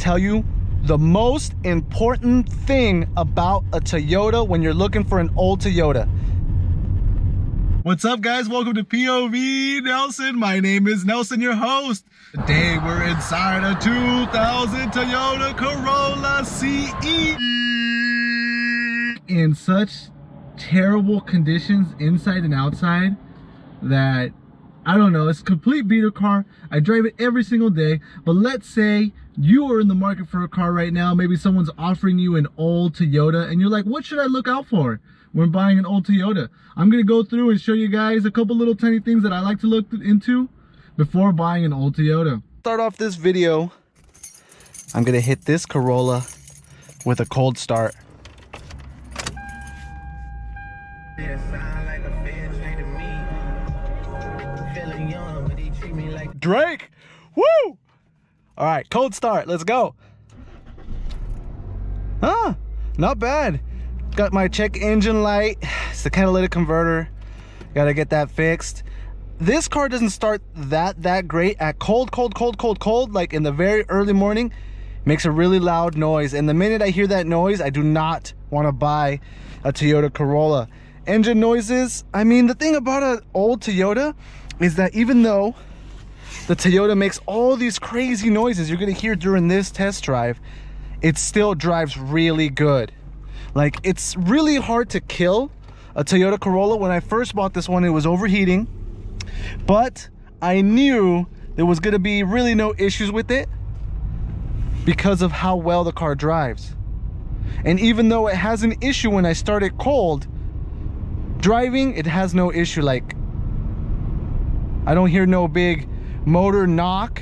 tell you the most important thing about a Toyota when you're looking for an old Toyota. What's up, guys? Welcome to POV Nelson. My name is Nelson, your host. Today we're inside a 2000 Toyota Corolla CE. In such terrible conditions inside and outside that I don't know, it's a complete beater car. I drive it every single day. But let's say you are in the market for a car right now. Maybe someone's offering you an old Toyota and you're like, what should I look out for when buying an old Toyota? I'm gonna go through and show you guys a couple little tiny things that I like to look into before buying an old Toyota. Start off this video, I'm gonna hit this Corolla with a cold start. Drake, woo! All right, cold start, let's go. Not bad. Got my check engine light. It's the catalytic converter. Gotta get that fixed. This car doesn't start that great at cold, like in the very early morning. Makes a really loud noise, and the minute I hear that noise, I do not want to buy a Toyota Corolla. Engine noises, I mean, the thing about an old Toyota is that even though the Toyota makes all these crazy noises you're gonna hear during this test drive, it still drives really good. Like, it's really hard to kill a Toyota Corolla. When I first bought this one, it was overheating, but I knew there was gonna be really no issues with it because of how well the car drives. And even though it has an issue when I start it cold, driving, it has no issue. Like, I don't hear no big motor knock.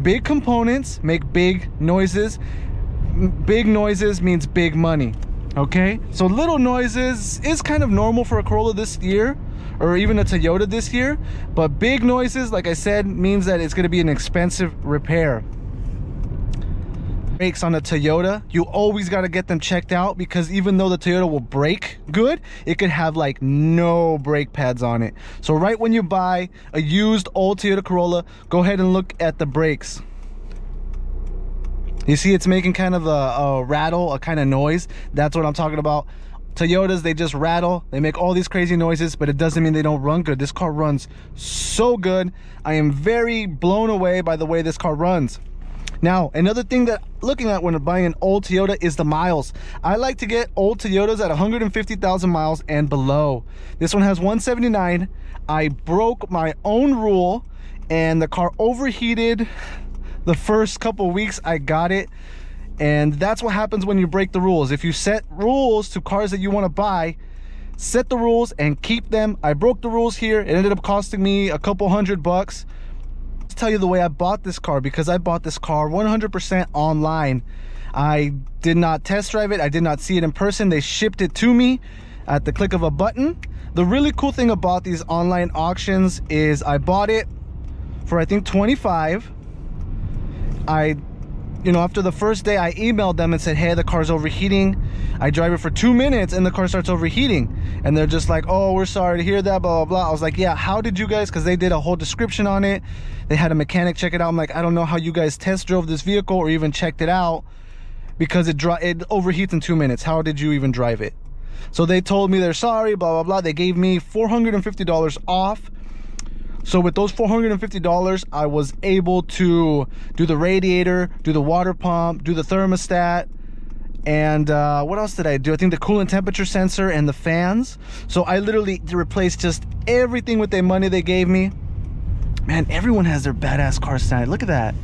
Big components make big noises. Big noises means big money, okay? So little noises is kind of normal for a Corolla this year, or even a Toyota this year, but big noises, like I said, means that it's gonna be an expensive repair. Brakes on a Toyota, you always got to get them checked out, because even though the Toyota will brake good, it could have like no brake pads on it. So right when you buy a used old Toyota Corolla, go ahead and look at the brakes. You see it's making kind of a rattle, a kind of noise. That's what I'm talking about. Toyotas, they just rattle, they make all these crazy noises, but it doesn't mean they don't run good. This car runs so good. I am very blown away by the way this car runs. Now, another thing that looking at when buying an old Toyota is the miles. I like to get old Toyotas at 150,000 miles and below. This one has 179. I broke my own rule and the car overheated the first couple weeks I got it. And that's what happens when you break the rules. If you set rules to cars that you want to buy, set the rules and keep them. I broke the rules here. It ended up costing me a couple $100. Tell you the way I bought this car, because I bought this car 100% online. I did not test drive it. I did not see it in person. They shipped it to me at the click of a button. The really cool thing about these online auctions is I bought it for I think $25. After the first day, I emailed them and said, hey, the car's overheating. I drive it for 2 minutes and the car starts overheating. And they're just like, oh, we're sorry to hear that, blah, blah, blah. I was like, yeah, how did you guys, because they did a whole description on it. They had a mechanic check it out. I'm like, I don't know how you guys test drove this vehicle or even checked it out, because it overheats in 2 minutes. How did you even drive it? So they told me they're sorry, blah, blah, blah. They gave me $450 off. So with those $450, I was able to do the radiator, do the water pump, do the thermostat, and what else did I do? I think the coolant temperature sensor and the fans. So I literally replaced just everything with the money they gave me. Man, everyone has their badass cars tonight. Look at that.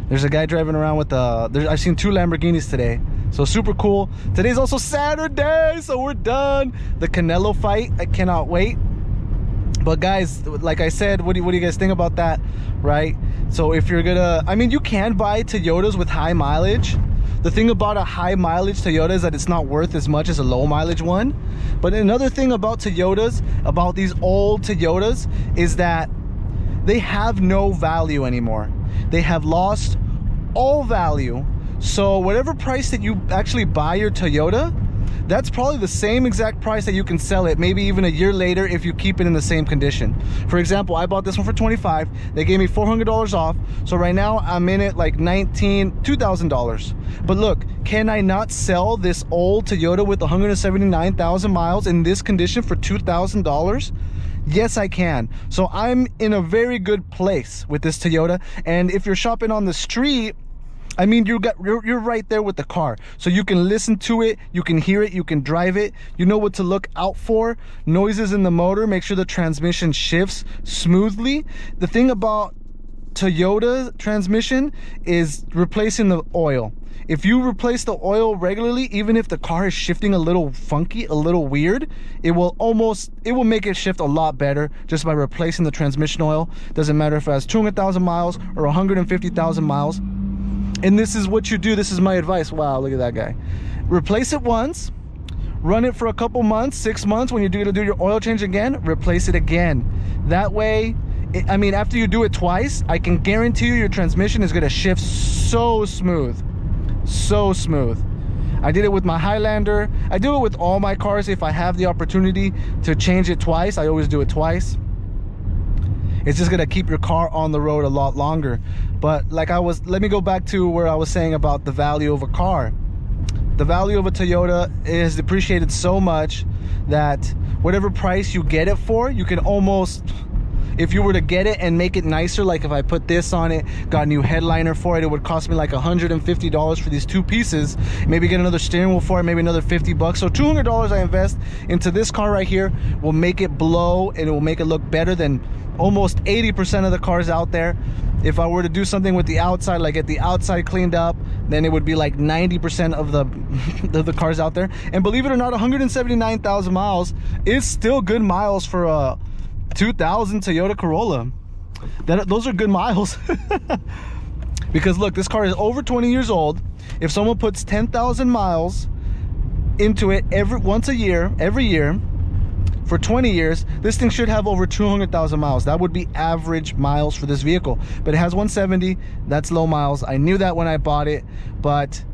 There's a guy driving around with I've seen 2 Lamborghinis today. So super cool. Today's also Saturday, so we're done. The Canelo fight, I cannot wait. But guys, like I said, what do you guys think about that, right? So if you're gonna, I mean, you can buy Toyotas with high mileage. The thing about a high mileage Toyota is that it's not worth as much as a low mileage one. But another thing about Toyotas, about these old Toyotas, is that they have no value anymore. They have lost all value. So whatever price that you actually buy your Toyota, that's probably the same exact price that you can sell it, maybe even a year later if you keep it in the same condition. For example, I bought this one for $25. They gave me $400 off. So right now I'm in it like $2,000. But look, can I not sell this old Toyota with 179,000 miles in this condition for $2,000? Yes, I can. So I'm in a very good place with this Toyota. And if you're shopping on the street, I mean, you're right there with the car, so you can listen to it, you can hear it, you can drive it, you know what to look out for. Noises in the motor, make sure the transmission shifts smoothly. The thing about Toyota transmission is replacing the oil. If you replace the oil regularly, even if the car is shifting a little funky, a little weird, it will make it shift a lot better just by replacing the transmission oil. Doesn't matter if it has 200,000 miles or 150,000 miles. And this is what you do. This is my advice. Wow, look at that guy. Replace it once, run it for a couple months, 6 months. When you're going to do your oil change again, replace it again. That way, I mean, after you do it twice, I can guarantee you your transmission is going to shift so smooth. So smooth. I did it with my Highlander. I do it with all my cars. If I have the opportunity to change it twice, I always do it twice. It's just gonna keep your car on the road a lot longer. But let me go back to where I was saying about the value of a car. The value of a Toyota is depreciated so much that whatever price you get it for, you can almost, if you were to get it and make it nicer, like if I put this on it, got a new headliner for it, it would cost me like $150 for these two pieces. Maybe get another steering wheel for it, maybe another $50. So $200 I invest into this car right here will make it blow, and it will make it look better than almost 80% of the cars out there. If I were to do something with the outside, like get the outside cleaned up, then it would be like 90% of the cars out there. And believe it or not, 179,000 miles is still good miles for a 2000 Toyota Corolla. Those are good miles. Because look, this car is over 20 years old. If someone puts 10,000 miles into it every year for 20 years, this thing should have over 200,000 miles. That would be average miles for this vehicle. But it has 170. That's low miles. I knew that when I bought it. But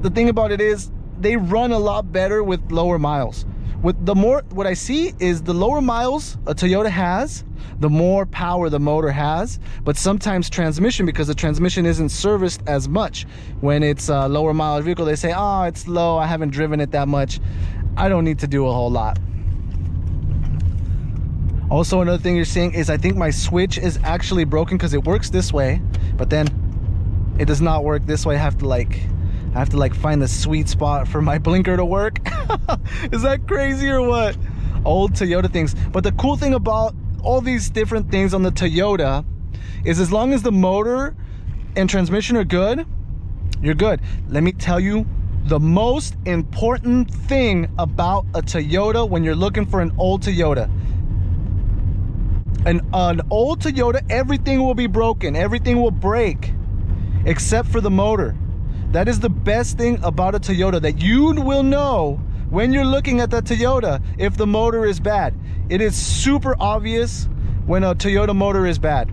the thing about it is they run a lot better with lower miles. What I see is the lower miles a Toyota has, the more power the motor has. But sometimes transmission, because the transmission isn't serviced as much when it's a lower mileage vehicle, they say, oh, it's low, I haven't driven it that much, I don't need to do a whole lot. Also, another thing you're seeing is I think my switch is actually broken, because it works this way, but then it does not work this way. I have to like find the sweet spot for my blinker to work. Is that crazy or what? Old Toyota things. But the cool thing about all these different things on the Toyota is as long as the motor and transmission are good, you're good. Let me tell you the most important thing about a Toyota when you're looking for an old Toyota. An old Toyota, everything will be broken, everything will break except for the motor. That is the best thing about a Toyota, that you will know when you're looking at the Toyota if the motor is bad. It is super obvious when a Toyota motor is bad.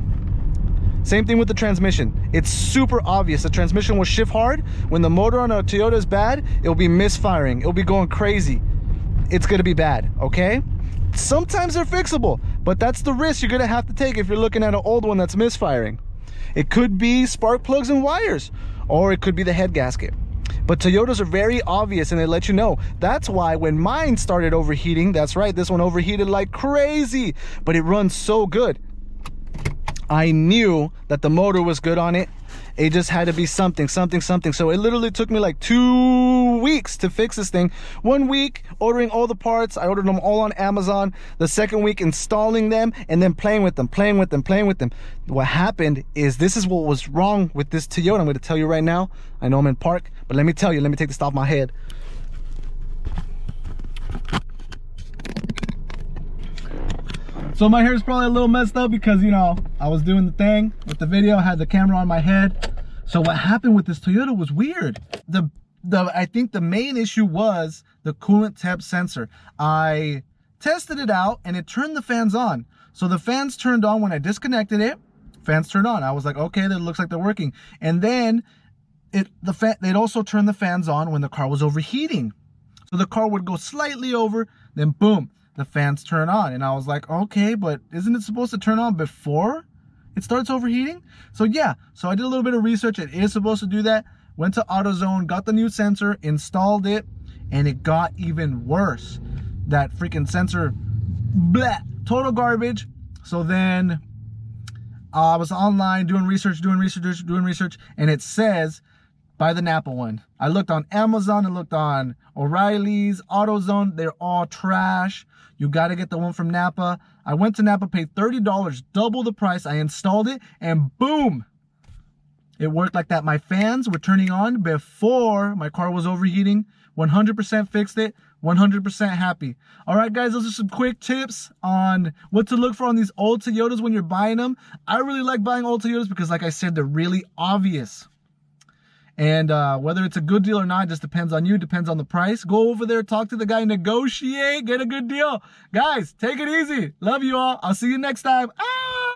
Same thing with the transmission. It's super obvious. The transmission will shift hard. When the motor on a Toyota is bad, it'll be misfiring. It'll be going crazy. It's gonna be bad, okay? Sometimes they're fixable, but that's the risk you're gonna have to take if you're looking at an old one that's misfiring. It could be spark plugs and wires, or it could be the head gasket. But Toyotas are very obvious, and they let you know. That's why when mine started overheating, that's right, this one overheated like crazy, but it runs so good. I knew that the motor was good on it. It just had to be something. So it literally took me like 2 weeks to fix this thing. 1 week ordering all the parts. I ordered them all on Amazon. The second week installing them and then playing with them. What happened is, this is what was wrong with this Toyota. I'm going to tell you right now. I know I'm in park, but let me tell you. Let me take this off my head. So my hair is probably a little messed up because, you know, I was doing the thing with the video. I had the camera on my head. So what happened with this Toyota was weird. I think the main issue was the coolant temp sensor. I tested it out and it turned the fans on. So the fans turned on when I disconnected it. Fans turned on. I was like, okay, that looks like they're working. And then it also turned the fans on when the car was overheating. So the car would go slightly over, then boom, the fans turn on. And I was like, okay, but isn't it supposed to turn on before it starts overheating? So yeah, so I did a little bit of research. It is supposed to do that. Went to AutoZone, got the new sensor, installed it, and it got even worse. That freaking sensor, bleh, total garbage. So then I was online doing research, and it says buy the Napa one. I looked on Amazon, I looked on O'Reilly's, AutoZone, they're all trash. You got to get the one from Napa. I went to Napa, paid $30, double the price. I installed it, and boom, it worked like that. My fans were turning on before my car was overheating. 100% fixed it, 100% happy. All right, guys, those are some quick tips on what to look for on these old Toyotas when you're buying them. I really like buying old Toyotas because, like I said, they're really obvious. And whether it's a good deal or not just depends on you, depends on the price. Go over there, talk to the guy, negotiate, get a good deal. Guys, take it easy. Love you all. I'll see you next time.